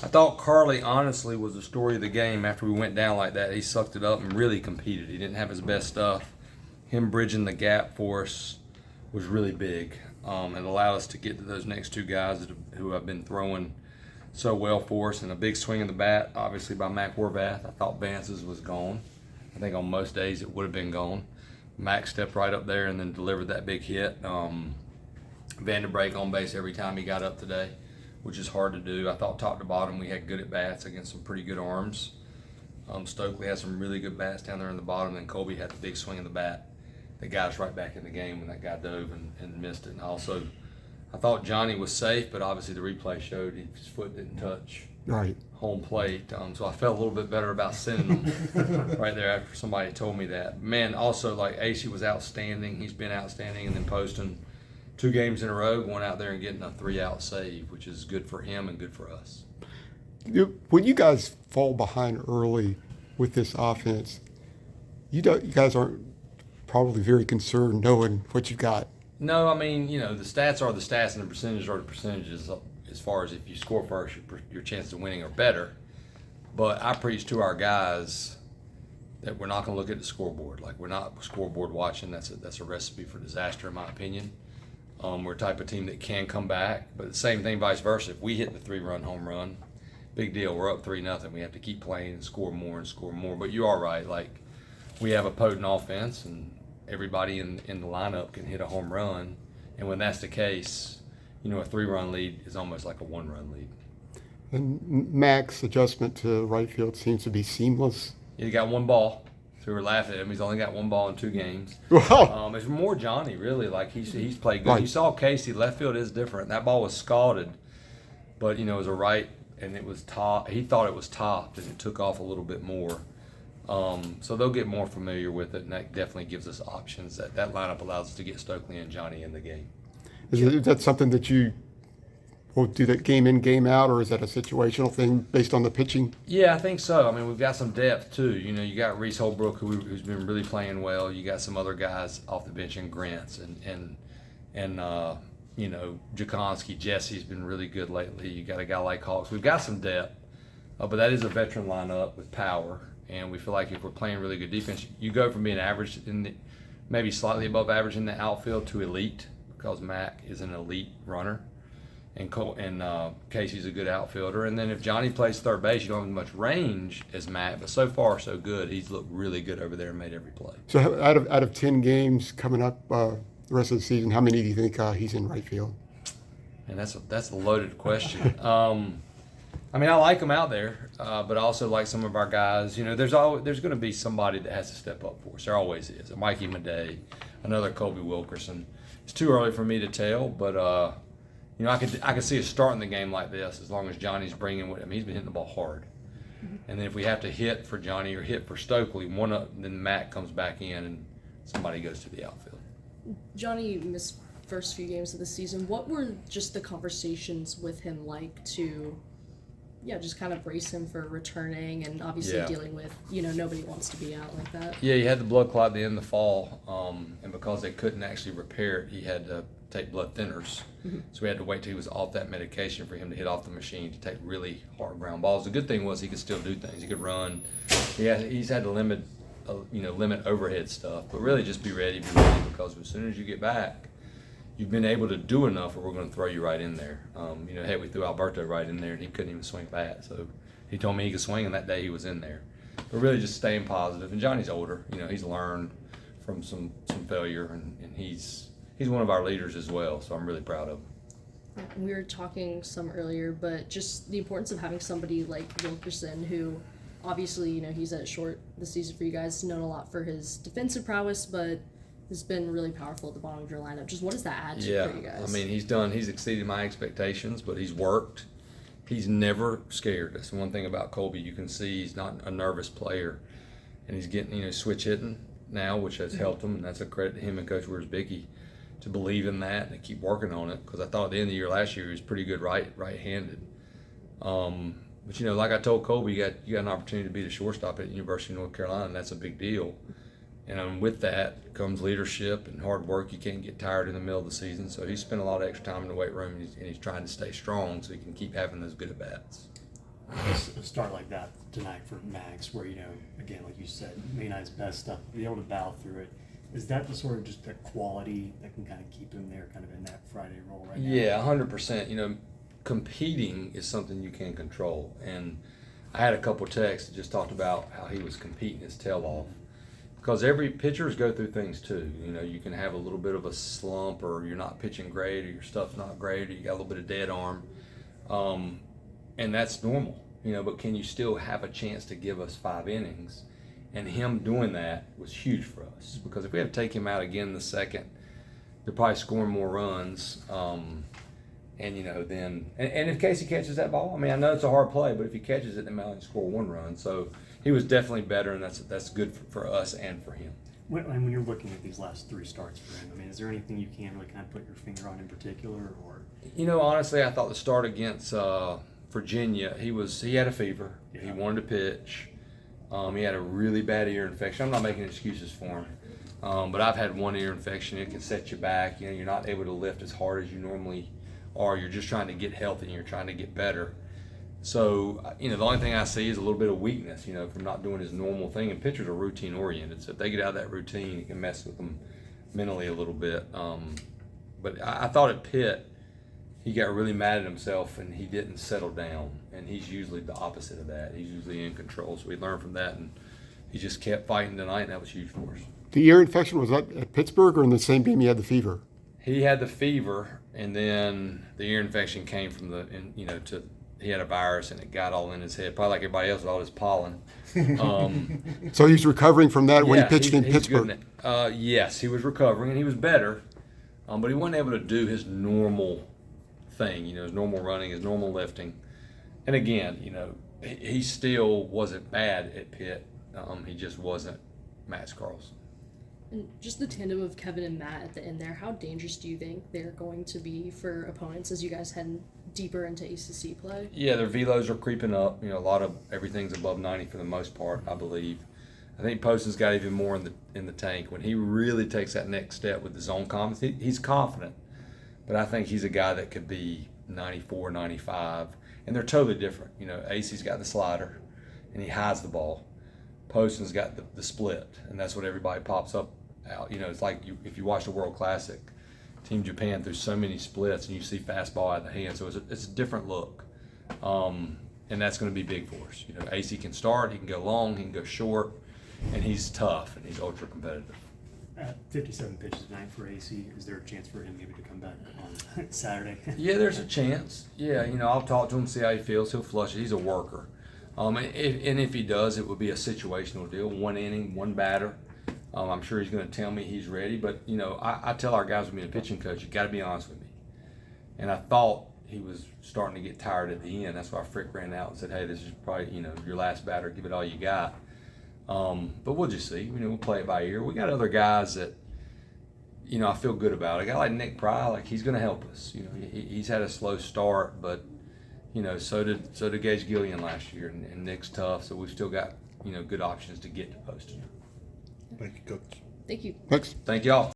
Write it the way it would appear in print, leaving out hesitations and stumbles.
I thought Carly honestly was the story of the game after we went down like that. He sucked it up and really competed. He didn't have his best stuff. Him bridging the gap for us was really big, and allowed us to get to those next two guys who have been throwing so well for us. And a big swing of the bat, obviously by Mac Horvath. I thought Vance's was gone. I think on most days it would have been gone. Mac stepped right up there and then delivered that big hit. Vanderbrake on base every time he got up today, which is hard to do. I thought top to bottom we had good at bats against some pretty good arms. Stokely had some really good bats down there in the bottom, and Colby had the big swing of the bat that got us right back in the game when that guy dove and missed it. And also, I thought Johnny was safe, but obviously the replay showed his foot didn't touch home plate. So I felt a little bit better about sending him right there after somebody told me that. Man, also, like, AC was outstanding. He's been outstanding, and then Poston 2 games in a row, going out there and getting a 3-out save, which is good for him and good for us. When you guys fall behind early with this offense, you guys aren't probably very concerned knowing what you got. No, I mean, the stats are the stats and the percentages are the percentages as far as if you score first, your chances of winning are better. But I preach to our guys that we're not going to look at the scoreboard. Like, we're not scoreboard watching. That's a recipe for disaster, in my opinion. We're a type of team that can come back, but the same thing vice versa. If we hit the 3-run home run, big deal. We're up 3-0. We have to keep playing and score more and score more. But you are right. Like, we have a potent offense, and everybody in the lineup can hit a home run. And when that's the case, a 3-run lead is almost like a 1-run lead. And Mac's adjustment to right field seems to be seamless. He got 1 ball. So we're laughing at him. He's only got 1 ball in 2 games. Wow. It's more Johnny, really. Like, he's played good. Right. You saw Casey. Left field is different. That ball was scalded, but it was a right, and it was top. He thought it was topped, and it took off a little bit more. So they'll get more familiar with it, and that definitely gives us options. That lineup allows us to get Stokely and Johnny in the game. Is that something that you will do that game in, game out, or is that a situational thing based on the pitching? Yeah, I think so. I mean, we've got some depth too. You got Reese Holbrook, who's been really playing well. You got some other guys off the bench in Grants and Jakonski. Jesse's been really good lately. You got a guy like Hawks. We've got some depth, but that is a veteran lineup with power. And we feel like if we're playing really good defense, you go from being average maybe slightly above average in the outfield to elite, because Mac is an elite runner. And Casey's a good outfielder. And then if Johnny plays third base, you don't have as much range as Matt, but so far so good. He's looked really good over there and made every play. So out of 10 games coming up the rest of the season, how many do you think he's in right field? And that's a loaded question. I mean, I like him out there, but I also like some of our guys. There's going to be somebody that has to step up for us. There always is. A Mikey Madej, another Colby Wilkerson. It's too early for me to tell, but I could see us starting the game like this as long as Johnny's bringing with him. He's been hitting the ball hard. And then if we have to hit for Johnny or hit for Stokely, then Matt comes back in and somebody goes to the outfield. Johnny missed first few games of the season. What were just the conversations with him like to, just kind of brace him for returning and obviously dealing with, nobody wants to be out like that? Yeah, he had the blood clot at the end of the fall, and because they couldn't actually repair it, he had to take blood thinners. So we had to wait till he was off that medication for him to hit off the machine to take really hard ground balls. The good thing was he could still do things. He could run. He's had to limit overhead stuff, but really just be ready because as soon as you get back, you've been able to do enough or we're going to throw you right in there. We threw Alberto right in there and he couldn't even swing bat. So he told me he could swing, and that day he was in there. But really just staying positive. And Johnny's older. He's learned from some failure, and he's one of our leaders as well, so I'm really proud of him. We were talking some earlier, but just the importance of having somebody like Wilkerson, who obviously, he's at short this season for you guys, known a lot for his defensive prowess, but has been really powerful at the bottom of your lineup. Just what does that add to for you guys? I mean, he's exceeded my expectations, but he's worked. He's never scared. That's the one thing about Colby. You can see he's not a nervous player, and he's getting, switch hitting now, which has helped him, and that's a credit to him and Coach Wiersbicki to believe in that and to keep working on it, because I thought at the end of the year last year he was pretty good right-handed. But like I told Colby, you got an opportunity to be the shortstop at University of North Carolina, and that's a big deal. And with that comes leadership and hard work. You can't get tired in the middle of the season, so he spent a lot of extra time in the weight room, and he's trying to stay strong so he can keep having those good at-bats. a start like that tonight for Max, where, again, like you said, maybe not his best stuff, be able to battle through it. Is that the sort of just the quality that can kind of keep him there, kind of in that Friday role right now? Yeah, 100%. Competing is something you can control. And I had a couple texts that just talked about how he was competing his tail off. Because every pitchers go through things too. You can have a little bit of a slump, or you're not pitching great, or your stuff's not great, or you got a little bit of dead arm. And that's normal, but can you still have a chance to give us 5 innings? And him doing that was huge for us, because if we have to take him out again in the second, they're probably scoring more runs. And if Casey catches that ball, I know it's a hard play, but if he catches it, they might only score 1 run. So he was definitely better, and that's good for us and for him. When you're looking at these last 3 starts for him, is there anything you can really kind of put your finger on in particular, or? Honestly, I thought the start against Virginia, he had a fever. Yeah. He wanted to pitch. He had a really bad ear infection. I'm not making excuses for him, but I've had one ear infection. It can set you back. You're not able to lift as hard as you normally are. You're just trying to get healthy, and you're trying to get better. So, the only thing I see is a little bit of weakness, from not doing his normal thing. And pitchers are routine oriented, so if they get out of that routine, it can mess with them mentally a little bit. But I thought at Pitt, he got really mad at himself and he didn't settle down. And he's usually the opposite of that. He's usually in control. So we learned from that, and he just kept fighting tonight, and that was huge for us. The ear infection, was that at Pittsburgh or in the same game he had the fever? He had the fever, and then the ear infection came from he had a virus, and it got all in his head, probably like everybody else with all his pollen. So he's recovering from that when he pitched in Pittsburgh? Yes, he was recovering, and he was better, but he wasn't able to do his normal thing, his normal running, his normal lifting. And again, he still wasn't bad at Pitt. He just wasn't Max Carlson. And just the tandem of Kevin and Matt at the end there, how dangerous do you think they're going to be for opponents as you guys head deeper into ACC play? Yeah, their velos are creeping up. A lot of everything's above 90 for the most part, I believe. I think Poston's got even more in the tank. When he really takes that next step with his own confidence, he's confident. But I think he's a guy that could be 94, 95. And they're totally different. AC's got the slider, and he hides the ball. Poston's got the split, and that's what everybody pops up out. It's like if you watch the World Classic, Team Japan threw so many splits, and you see fastball out of the hand. So it's a different look. And that's going to be big for us. AC can start, he can go long, he can go short, and he's tough, and he's ultra competitive. 57 pitches tonight for AC. Is there a chance for him maybe to come back on Saturday? Yeah, there's a chance. Yeah, I'll talk to him, see how he feels. He'll flush it. He's a worker. And if he does, it would be a situational deal. 1 inning, 1 batter. I'm sure he's going to tell me he's ready. But, I tell our guys, being a pitching coach, you got to be honest with me. And I thought he was starting to get tired at the end. That's why Frick ran out and said, hey, this is probably, your last batter. Give it all you got. But we'll just see. We'll play it by ear. We got other guys that, I feel good about. A guy like Nick Pry, he's going to help us. He's had a slow start, but so did Gage Gillian last year, and Nick's tough. So we've still got good options to get to Poston. Thank you, Coach. Thank you. Thanks. Thank y'all.